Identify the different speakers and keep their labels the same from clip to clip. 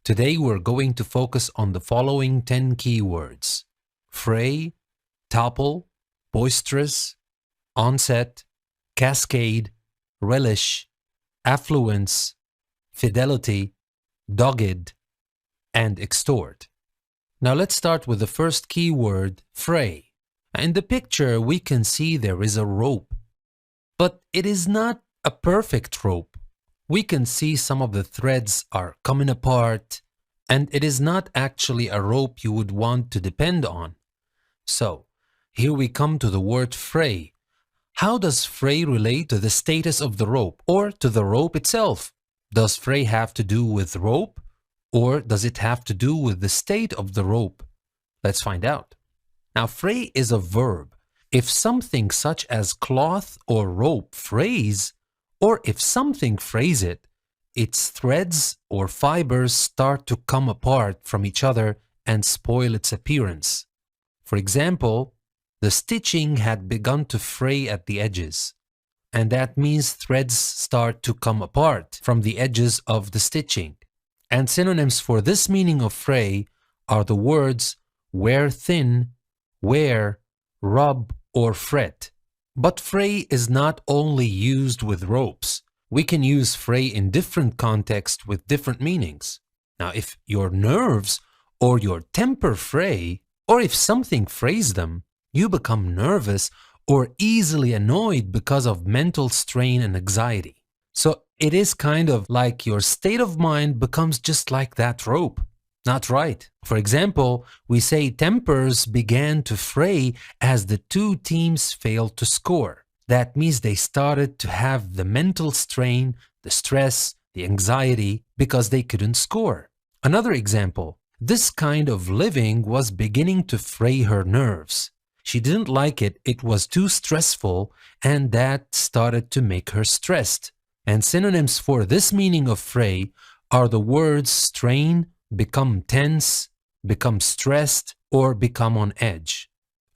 Speaker 1: Today we're going to focus on the following 10 keywords: fray, topple, boisterous, onset, cascade, relish, affluence, fidelity, dogged, and extort. Now let's start with the first keyword, fray. In the picture we can see there is a rope, but it is not a perfect rope. We can see some of the threads are coming apart, and it is not actually a rope you would want to depend on. So, here we come to the word fray. How does fray relate to the status of the rope or to the rope itself? Does fray have to do with rope, or does it have to do with the state of the rope? Let's find out. Now, fray is a verb. If something such as cloth or rope frays, or if something frays it, its threads or fibers start to come apart from each other and spoil its appearance. For example, the stitching had begun to fray at the edges, and that means threads start to come apart from the edges of the stitching. And synonyms for this meaning of fray are the words wear thin, wear, rub, or fret. But fray is not only used with ropes. We can use fray in different contexts with different meanings. Now, if your nerves or your temper fray, or if something frays them, you become nervous or easily annoyed because of mental strain and anxiety. So it is kind of like your state of mind becomes just like that rope. Not right. For example, we say tempers began to fray as the two teams failed to score. That means they started to have the mental strain, the stress, the anxiety because they couldn't score. Another example, this kind of living was beginning to fray her nerves. She didn't like it, it was too stressful, and that started to make her stressed. And synonyms for this meaning of fray are the words strain, become tense, become stressed, or become on edge.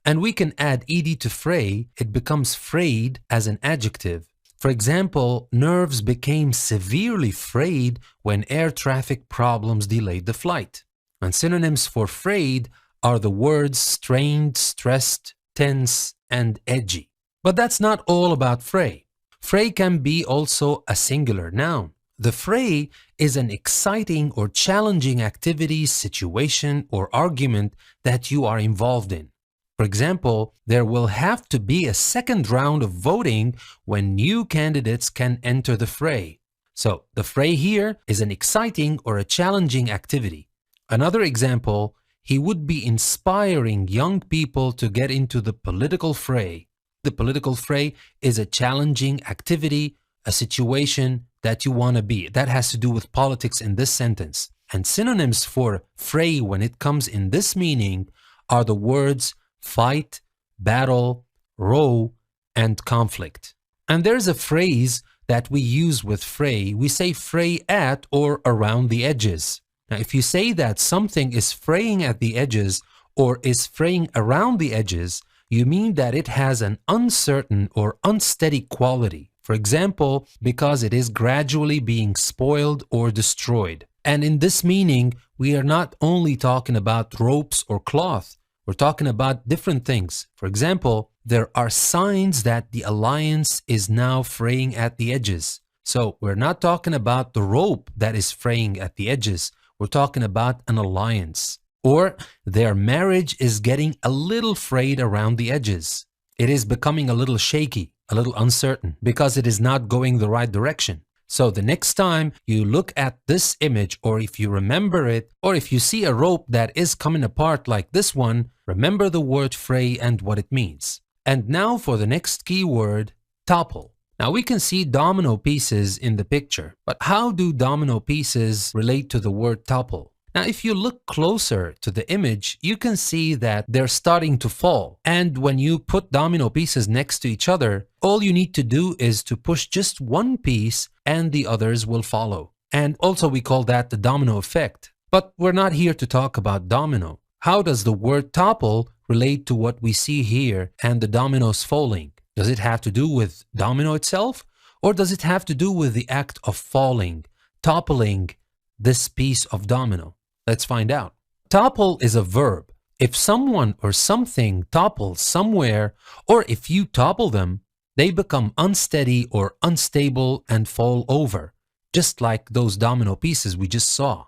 Speaker 1: And we can add ed to fray, it becomes frayed as an adjective. For example, nerves became severely frayed when air traffic problems delayed the flight. And synonyms for frayed are the words strained, stressed, tense, and edgy. But that's not all about fray. Fray can be also a singular noun. The fray is an exciting or challenging activity, situation, or argument that you are involved in. For example, there will have to be a second round of voting when new candidates can enter the fray. So, the fray here is an exciting or a challenging activity. Another example, he would be inspiring young people to get into the political fray. The political fray is a challenging activity, a situation that you want to be. That has to do with politics in this sentence. And synonyms for fray when it comes in this meaning are the words fight, battle, row, and conflict. And there's a phrase that we use with fray. We say fray at or around the edges. Now, if you say that something is fraying at the edges or is fraying around the edges, you mean that it has an uncertain or unsteady quality. For example, because it is gradually being spoiled or destroyed. And in this meaning, we are not only talking about ropes or cloth, we're talking about different things. For example, there are signs that the alliance is now fraying at the edges. So we're not talking about the rope that is fraying at the edges. We're talking about an alliance. Or their marriage is getting a little frayed around the edges. It is becoming a little shaky, a little uncertain, because it is not going the right direction. So the next time you look at this image, or if you remember it, or if you see a rope that is coming apart like this one, remember the word fray and what it means. And now for the next keyword, topple. Now we can see domino pieces in the picture, but how do domino pieces relate to the word topple? Now, if you look closer to the image, you can see that they're starting to fall. And when you put domino pieces next to each other, all you need to do is to push just one piece and the others will follow. And also we call that the domino effect. But we're not here to talk about domino. How does the word topple relate to what we see here and the dominoes falling? Does it have to do with domino itself? Or does it have to do with the act of falling, toppling, this piece of domino? Let's find out. Topple is a verb. If someone or something topples somewhere, or if you topple them, they become unsteady or unstable and fall over, just like those domino pieces we just saw.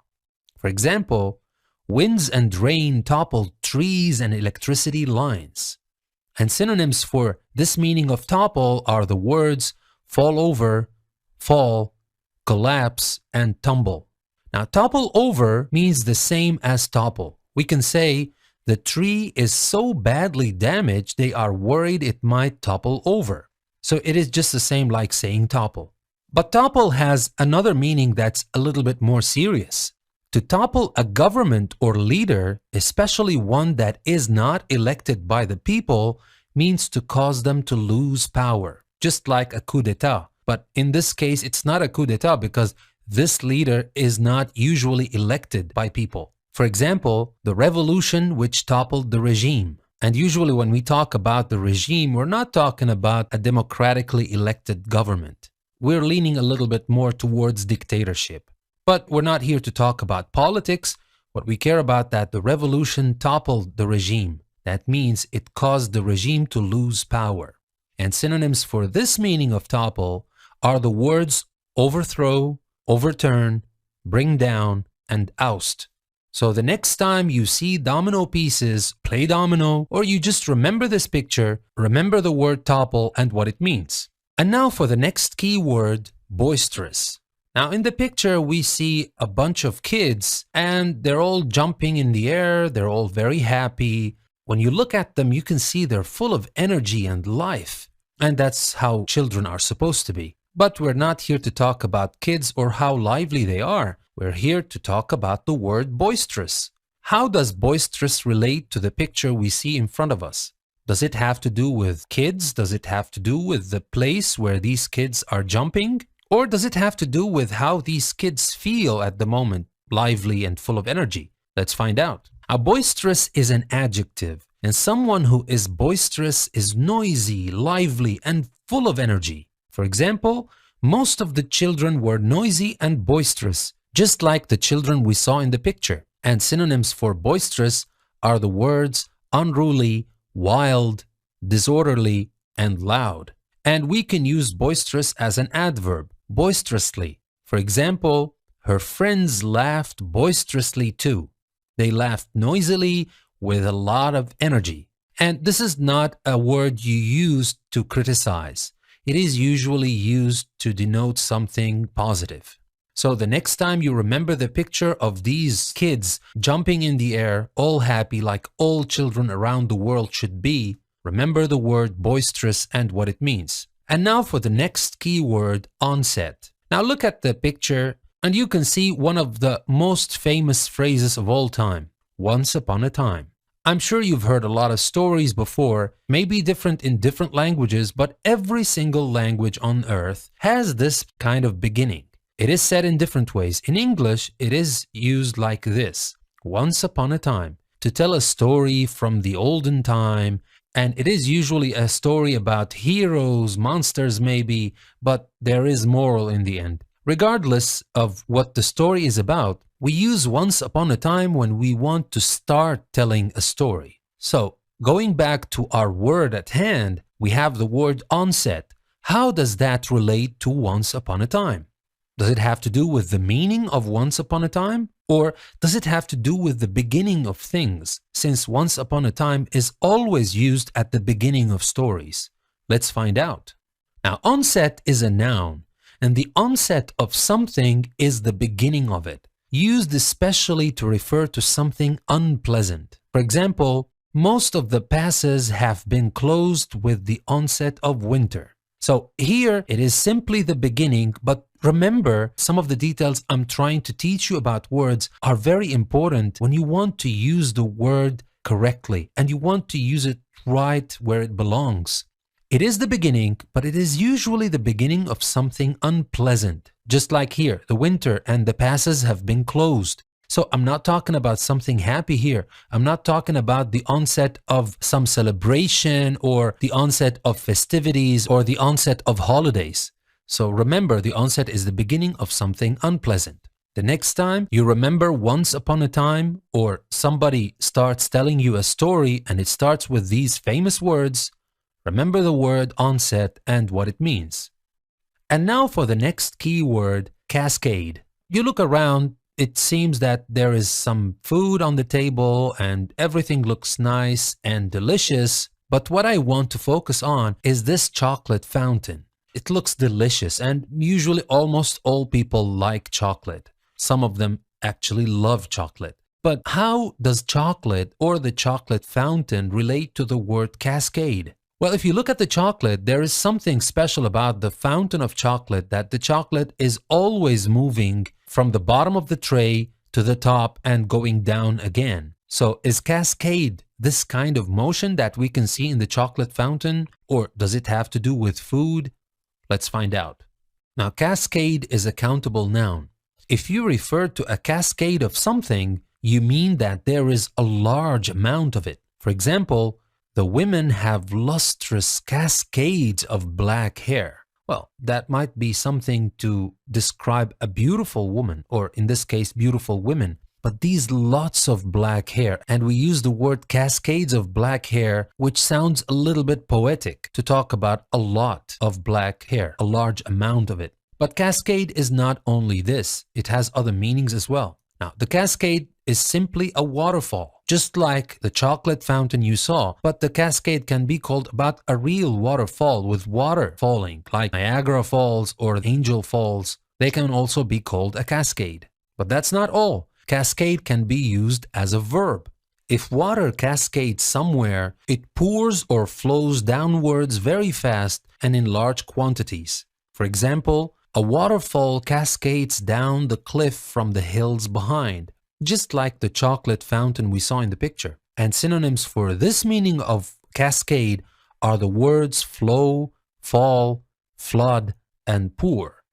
Speaker 1: For example, winds and rain topple trees and electricity lines. And synonyms for this meaning of topple are the words fall over, fall, collapse, and tumble. Now, topple over means the same as topple. We can say the tree is so badly damaged they are worried it might topple over. So it is just the same like saying topple. But topple has another meaning that's a little bit more serious. To topple a government or leader, especially one that is not elected by the people, means to cause them to lose power, just like a coup d'etat. But in this case, it's not a coup d'etat because this leader is not usually elected by people. For example, the revolution which toppled the regime. And usually when we talk about the regime, we're not talking about a democratically elected government. We're leaning a little bit more towards dictatorship. But we're not here to talk about politics. What we care about that the revolution toppled the regime. That means it caused the regime to lose power. And synonyms for this meaning of topple are the words overthrow, overturn, bring down, and oust. So the next time you see domino pieces, play domino, or you just remember this picture, remember the word topple and what it means. And now for the next key word, boisterous. Now in the picture we see a bunch of kids and they're all jumping in the air, they're all very happy. When you look at them, you can see they're full of energy and life. And that's how children are supposed to be. But we're not here to talk about kids or how lively they are. We're here to talk about the word boisterous. How does boisterous relate to the picture we see in front of us? Does it have to do with kids? Does it have to do with the place where these kids are jumping? Or does it have to do with how these kids feel at the moment, lively and full of energy? Let's find out. A boisterous is an adjective, and someone who is boisterous is noisy, lively, and full of energy. For example, most of the children were noisy and boisterous, just like the children we saw in the picture. And synonyms for boisterous are the words unruly, wild, disorderly, and loud. And we can use boisterous as an adverb, boisterously. For example, her friends laughed boisterously too. They laughed noisily with a lot of energy. And this is not a word you use to criticize. It is usually used to denote something positive. So the next time you remember the picture of these kids jumping in the air, all happy like all children around the world should be, remember the word boisterous and what it means. And now for the next key word, onset. Now look at the picture and you can see one of the most famous phrases of all time, once upon a time. I'm sure you've heard a lot of stories before, maybe different in different languages, but every single language on earth has this kind of beginning. It is said in different ways. In English, it is used like this, once upon a time, to tell a story from the olden time, and it is usually a story about heroes, monsters maybe, but there is moral in the end. Regardless of what the story is about, we use once upon a time when we want to start telling a story. So, going back to our word at hand, we have the word onset. How does that relate to once upon a time? Does it have to do with the meaning of once upon a time? Or does it have to do with the beginning of things, since once upon a time is always used at the beginning of stories? Let's find out. Now, onset is a noun, and the onset of something is the beginning of it, used especially to refer to something unpleasant. For example, most of the passes have been closed with the onset of winter. So here it is simply the beginning, but remember, some of the details I'm trying to teach you about words are very important when you want to use the word correctly and you want to use it right where it belongs. It is the beginning, but it is usually the beginning of something unpleasant. Just like here, the winter and the passes have been closed. So I'm not talking about something happy here. I'm not talking about the onset of some celebration or the onset of festivities or the onset of holidays. So remember, the onset is the beginning of something unpleasant. The next time you remember once upon a time, or somebody starts telling you a story and it starts with these famous words, remember the word onset and what it means. And now for the next key word, cascade. You look around, it seems that there is some food on the table and everything looks nice and delicious, but what I want to focus on is this chocolate fountain. It looks delicious and usually almost all people like chocolate. Some of them actually love chocolate. But how does chocolate or the chocolate fountain relate to the word cascade? Well, if you look at the chocolate, there is something special about the fountain of chocolate, that the chocolate is always moving from the bottom of the tray to the top and going down again. So is cascade this kind of motion that we can see in the chocolate fountain, or does it have to do with food? Let's find out. Now, cascade is a countable noun. If you refer to a cascade of something, you mean that there is a large amount of it. For example, the women have lustrous cascades of black hair. Well, that might be something to describe a beautiful woman, or in this case, beautiful women. But these lots of black hair, and we use the word cascades of black hair, which sounds a little bit poetic to talk about a lot of black hair, a large amount of it. But cascade is not only this, it has other meanings as well. Now, the cascade is simply a waterfall, just like the chocolate fountain you saw, but the cascade can be called about a real waterfall with water falling, like Niagara Falls or Angel Falls. They can also be called a cascade. But that's not all. Cascade can be used as a verb. If water cascades somewhere, it pours or flows downwards very fast and in large quantities. For example, a waterfall cascades down the cliff from the hills behind, just like the chocolate fountain we saw in the picture. And synonyms for this meaning of cascade are the words flow, fall, flood, and pour.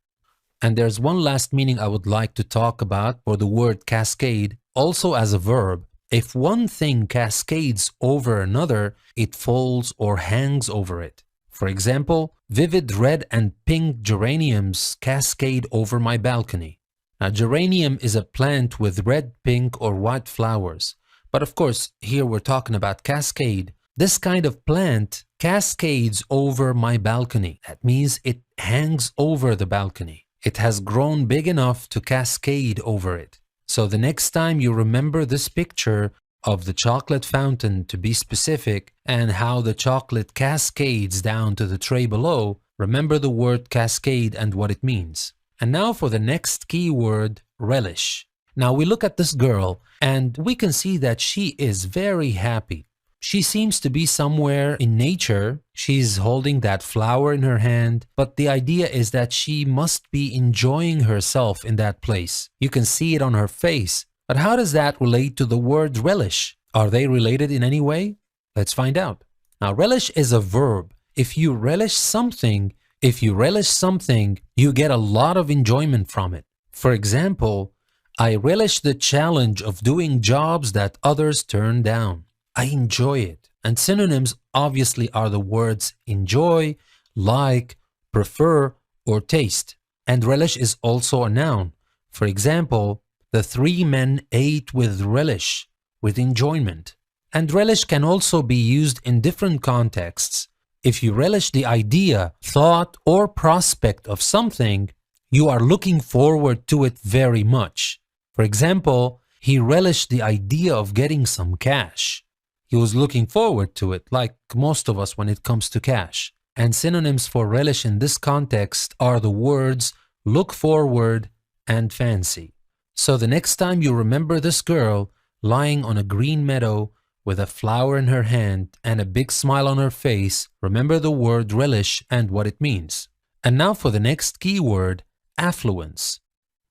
Speaker 1: And there's one last meaning I would like to talk about for the word cascade, also as a verb. If one thing cascades over another, it falls or hangs over it. For example, vivid red and pink geraniums cascade over my balcony. Now, geranium is a plant with red, pink, or white flowers. But of course, here we're talking about cascade. This kind of plant cascades over my balcony. That means it hangs over the balcony. It has grown big enough to cascade over it. So the next time you remember this picture of the chocolate fountain, to be specific, and how the chocolate cascades down to the tray below, remember the word cascade and what it means. And now for the next key word, relish. Now we look at this girl and we can see that she is very happy. She seems to be somewhere in nature. She's holding that flower in her hand, but the idea is that she must be enjoying herself in that place. You can see it on her face. But how does that relate to the word relish? Are they related in any way? Let's find out. Now, relish is a verb. If you relish something, you get a lot of enjoyment from it. For example, I relish the challenge of doing jobs that others turn down. I enjoy it. And synonyms obviously are the words enjoy, like, prefer, or taste. And relish is also a noun. For example, the three men ate with relish, with enjoyment. And relish can also be used in different contexts. If you relish the idea, thought, or prospect of something, you are looking forward to it very much. For example, he relished the idea of getting some cash. He was looking forward to it, like most of us when it comes to cash. And synonyms for relish in this context are the words look forward and fancy. So the next time you remember this girl lying on a green meadow with a flower in her hand and a big smile on her face, remember the word relish and what it means. And now for the next key word, affluence.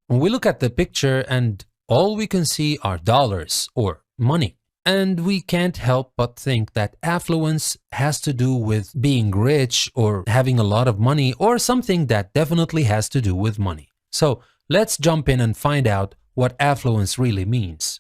Speaker 1: When we look at the picture and all we can see are dollars or money, and we can't help but think that affluence has to do with being rich or having a lot of money, or something that definitely has to do with money. So let's jump in and find out what affluence really means.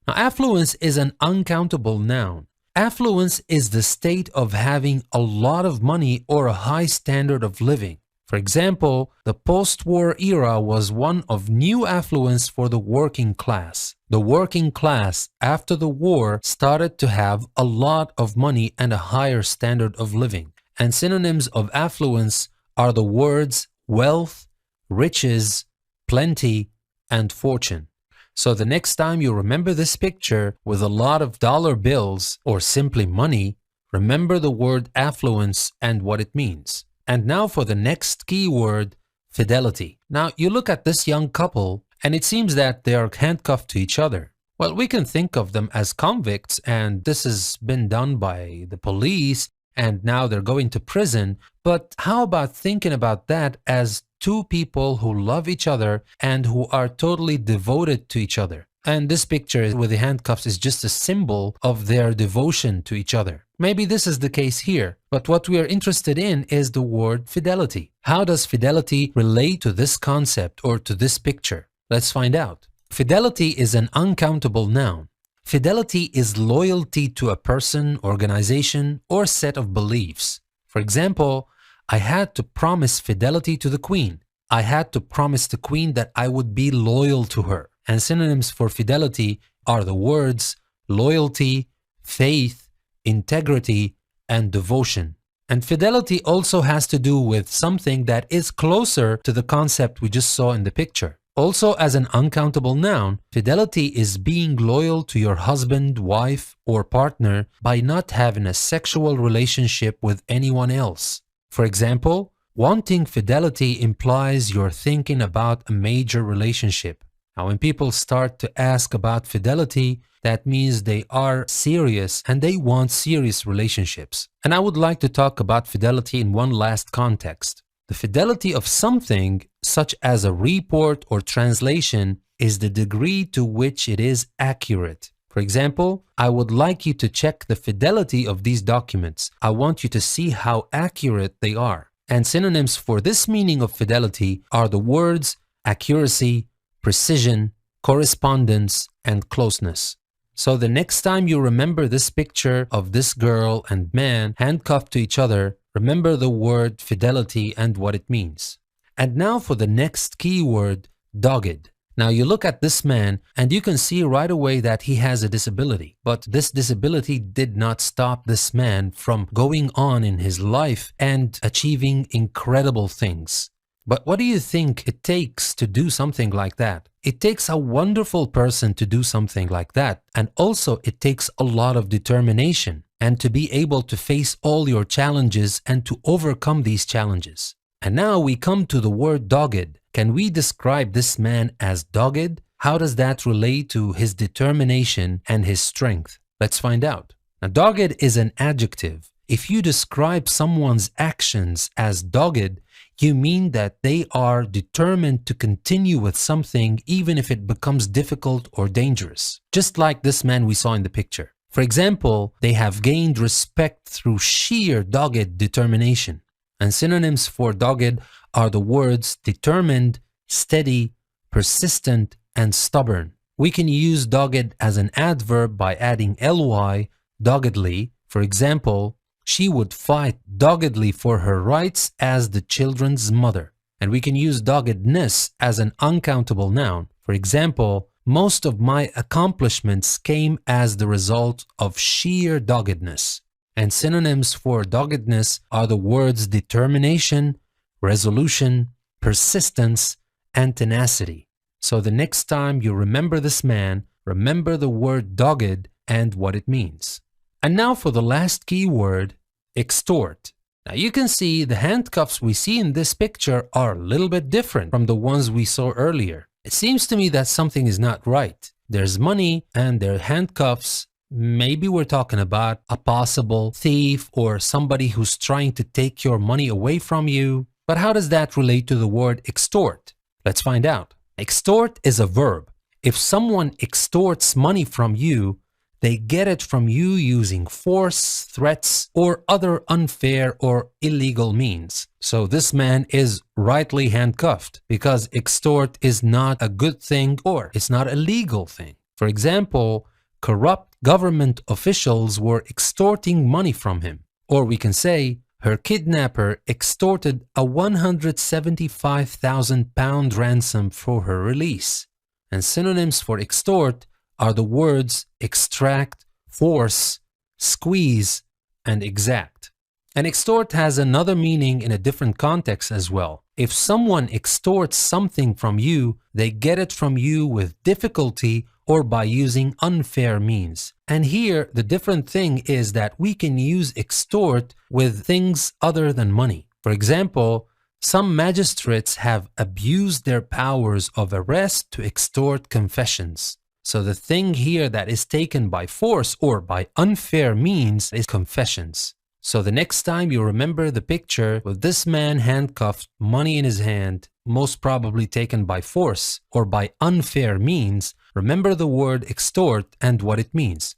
Speaker 1: Now, affluence is an uncountable noun. Affluence is the state of having a lot of money or a high standard of living. For example, the post-war era was one of new affluence for the working class. The working class after the war started to have a lot of money and a higher standard of living. And synonyms of affluence are the words wealth, riches, plenty, and fortune. So the next time you remember this picture with a lot of dollar bills or simply money, remember the word affluence and what it means. And now for the next keyword, fidelity. Now you look at this young couple and it seems that they are handcuffed to each other. Well, we can think of them as convicts and this has been done by the police and now they're going to prison. But how about thinking about that as two people who love each other and who are totally devoted to each other? And this picture with the handcuffs is just a symbol of their devotion to each other. Maybe this is the case here, but what we are interested in is the word fidelity. How does fidelity relate to this concept or to this picture? Let's find out. Fidelity is an uncountable noun. Fidelity is loyalty to a person, organization, or set of beliefs. For example, I had to promise fidelity to the queen. I had to promise the queen that I would be loyal to her. And synonyms for fidelity are the words loyalty, faith, integrity, and devotion. And fidelity also has to do with something that is closer to the concept we just saw in the picture. Also, as an uncountable noun, fidelity is being loyal to your husband, wife, or partner by not having a sexual relationship with anyone else. For example, wanting fidelity implies you're thinking about a major relationship. Now, when people start to ask about fidelity, that means they are serious and they want serious relationships. And I would like to talk about fidelity in one last context. The fidelity of something, such as a report or translation, is the degree to which it is accurate. For example, I would like you to check the fidelity of these documents. I want you to see how accurate they are. And synonyms for this meaning of fidelity are the words accuracy, precision, correspondence, and closeness. So the next time you remember this picture of this girl and man handcuffed to each other, remember the word fidelity and what it means. And now for the next keyword, dogged. Now you look at this man and you can see right away that he has a disability. But this disability did not stop this man from going on in his life and achieving incredible things. But what do you think it takes to do something like that? It takes a wonderful person to do something like that. And also it takes a lot of determination and to be able to face all your challenges and to overcome these challenges. And now we come to the word dogged. Can we describe this man as dogged? How does that relate to his determination and his strength? Let's find out. Now, dogged is an adjective. If you describe someone's actions as dogged, you mean that they are determined to continue with something even if it becomes difficult or dangerous. Just like this man we saw in the picture. For example, they have gained respect through sheer dogged determination. And synonyms for dogged are the words determined, steady, persistent, and stubborn. We can use dogged as an adverb by adding ly, doggedly. For example, she would fight doggedly for her rights as the children's mother. And we can use doggedness as an uncountable noun. For example, most of my accomplishments came as the result of sheer doggedness. And synonyms for doggedness are the words determination, resolution, persistence, and tenacity. So the next time you remember this man, remember the word dogged and what it means. And now for the last key word, extort. Now you can see the handcuffs we see in this picture are a little bit different from the ones we saw earlier. It seems to me that something is not right. There's money and there are handcuffs. Maybe we're talking about a possible thief or somebody who's trying to take your money away from you. But how does that relate to the word extort? Let's find out. Extort is a verb. If someone extorts money from you, they get it from you using force, threats, or other unfair or illegal means. So this man is rightly handcuffed because extort is not a good thing or it's not a legal thing. For example, corrupt government officials were extorting money from him. Or we can say, Her kidnapper extorted a £175,000 ransom for her release. And synonyms for extort are the words extract, force, squeeze, and exact. And extort has another meaning in a different context as well. If someone extorts something from you, they get it from you with difficulty or by using unfair means. And here, the different thing is that we can use extort with things other than money. For example, some magistrates have abused their powers of arrest to extort confessions. So the thing here that is taken by force or by unfair means is confessions. So the next time you remember the picture with this man handcuffed, money in his hand, most probably taken by force or by unfair means, remember the word extort and what it means.